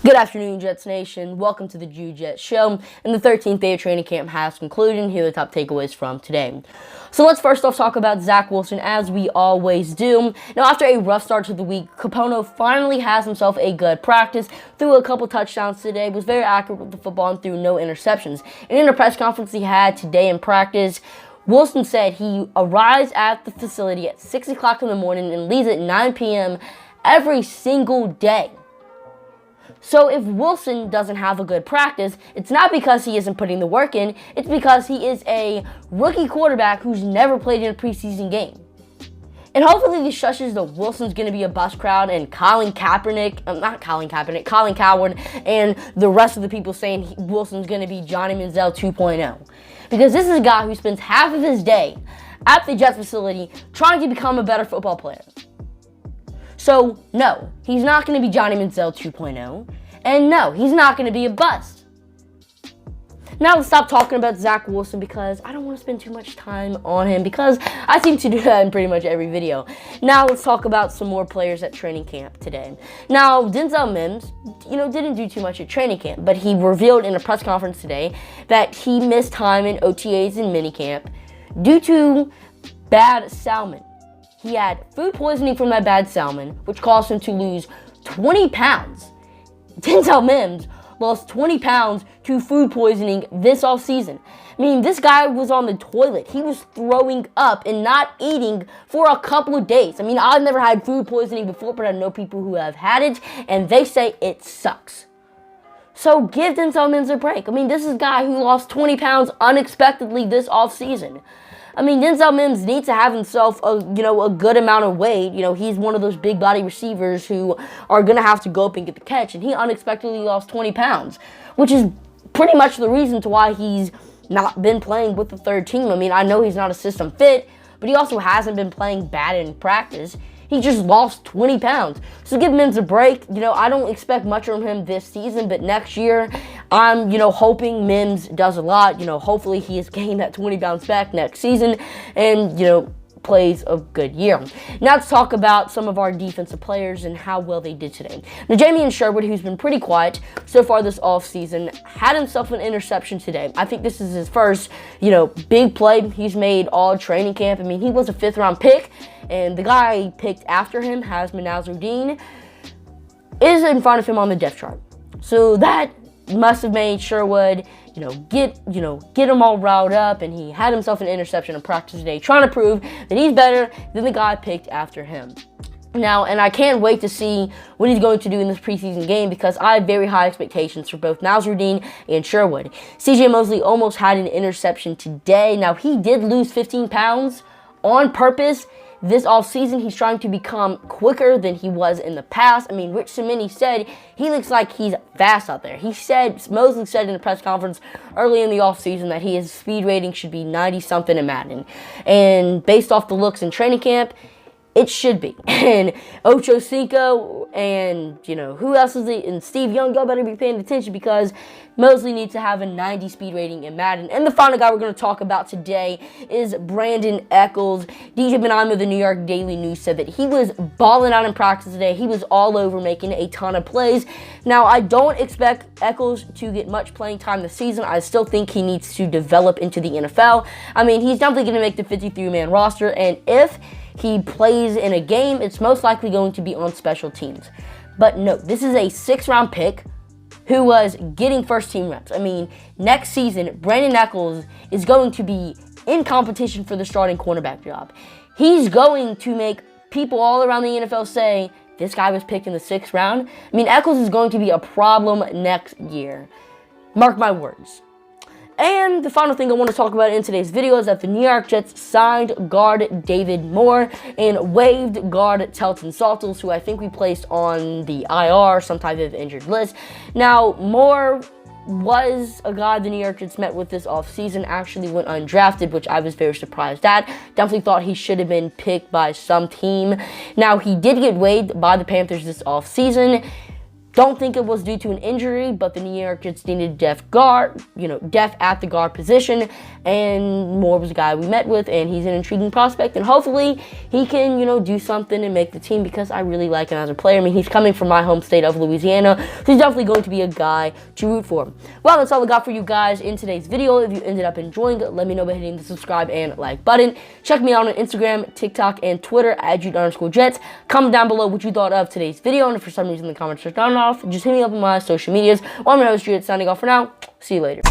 Good afternoon, Jets Nation. Welcome to the Jew Jets Show. And the 13th day of training camp has concluded. Here are the top takeaways from today. So let's first off talk about Zach Wilson, as we always do. Now, after a rough start to the week, Capono finally has himself a good practice, threw a couple touchdowns today, was very accurate with the football, and threw no interceptions. And in a press conference he had today in practice, Wilson said he arrives at the facility at 6 o'clock in the morning and leaves at 9 p.m. every single day. So if Wilson doesn't have a good practice, it's not because he isn't putting the work in, it's because he is a rookie quarterback who's never played in a preseason game. And hopefully this shushes the Wilson's going to be a bust crowd and Colin Coward and the rest of the people saying Wilson's going to be Johnny Manziel 2.0. Because this is a guy who spends half of his day at the Jets facility trying to become a better football player. So, no, he's not going to be Johnny Manziel 2.0, and no, he's not going to be a bust. Now, let's stop talking about Zach Wilson because I don't want to spend too much time on him because I seem to do that in pretty much every video. Now, let's talk about some more players at training camp today. Now, Denzel Mims, didn't do too much at training camp, but he revealed in a press conference today that he missed time in OTAs and minicamp due to bad salmon. He had food poisoning from that bad salmon, which caused him to lose 20 pounds. Denzel Mims lost 20 pounds to food poisoning this offseason. I mean, this guy was on the toilet. He was throwing up and not eating for a couple of days. I mean, I've never had food poisoning before, but I know people who have had it, and they say it sucks. So give Denzel Mims a break. I mean, this is a guy who lost 20 pounds unexpectedly this offseason. I mean, Denzel Mims needs to have himself a good amount of weight. He's one of those big body receivers who are going to have to go up and get the catch. And he unexpectedly lost 20 pounds, which is pretty much the reason to why he's not been playing with the third team. I mean, I know he's not a system fit, but he also hasn't been playing bad in practice. He just lost 20 pounds. So give Mims a break. I don't expect much from him this season, but next year, I'm, hoping Mims does a lot. Hopefully he has gained that 20 pounds back next season and, plays a good year. Now let's talk about some of our defensive players and how well they did today. Now, Jamie Sherwood, who's been pretty quiet so far this offseason, had himself an interception today. I think this is his first, big play he's made all training camp. I mean, he was a 5th-round pick, and the guy picked after him, Hasman Nasruddin, is in front of him on the depth chart. So that must have made Sherwood, get him all riled up, and he had himself an interception in practice today, trying to prove that he's better than the guy picked after him. Now, and I can't wait to see what he's going to do in this preseason game because I have very high expectations for both Nasruddin and Sherwood. CJ Mosley almost had an interception today. Now, he did lose 15 pounds on purpose. This offseason, he's trying to become quicker than he was in the past. I mean, Rich Cimini said he looks like he's fast out there. Mosley said in a press conference early in the offseason that his speed rating should be 90-something in Madden. And based off the looks in training camp, it should be. And Ocho Cinco and, who else is it? And Steve Young, y'all better be paying attention because Mosley needs to have a 90 speed rating in Madden. And the final guy we're going to talk about today is Brandon Echols. DJ Benham of the New York Daily News said that he was balling out in practice today. He was all over, making a ton of plays. Now, I don't expect Echols to get much playing time this season. I still think he needs to develop into the NFL. I mean, he's definitely going to make the 53-man roster, and if he plays in a game, it's most likely going to be on special teams. But no, this is a 6th-round pick who was getting first-team reps. I mean, next season, Brandon Echols is going to be in competition for the starting cornerback job. He's going to make people all around the NFL say, this guy was picked in the 6th round. I mean, Echols is going to be a problem next year. Mark my words. And the final thing I want to talk about in today's video is that the New York Jets signed guard David Moore and waived guard Telton Saltels, who I think we placed on the IR, some type of injured list. Now, Moore was a guy the New York Jets met with this offseason, actually went undrafted, which I was very surprised at. Definitely thought he should have been picked by some team. Now, he did get waived by the Panthers this offseason. Don't think it was due to an injury, but the New York Jets needed depth at the guard position, and Moore was the guy we met with, and he's an intriguing prospect, and hopefully he can, do something and make the team, because I really like him as a player. I mean, he's coming from my home state of Louisiana, so he's definitely going to be a guy to root for. Well, that's all I got for you guys in today's video. If you ended up enjoying it, let me know by hitting the subscribe and like button. Check me out on Instagram, TikTok, and Twitter at @Jude_Jets. Comment down below what you thought of today's video, and if for some reason the comments are not off, just hit me up on my social medias. I'm your host, Jude, signing off for now. See you later.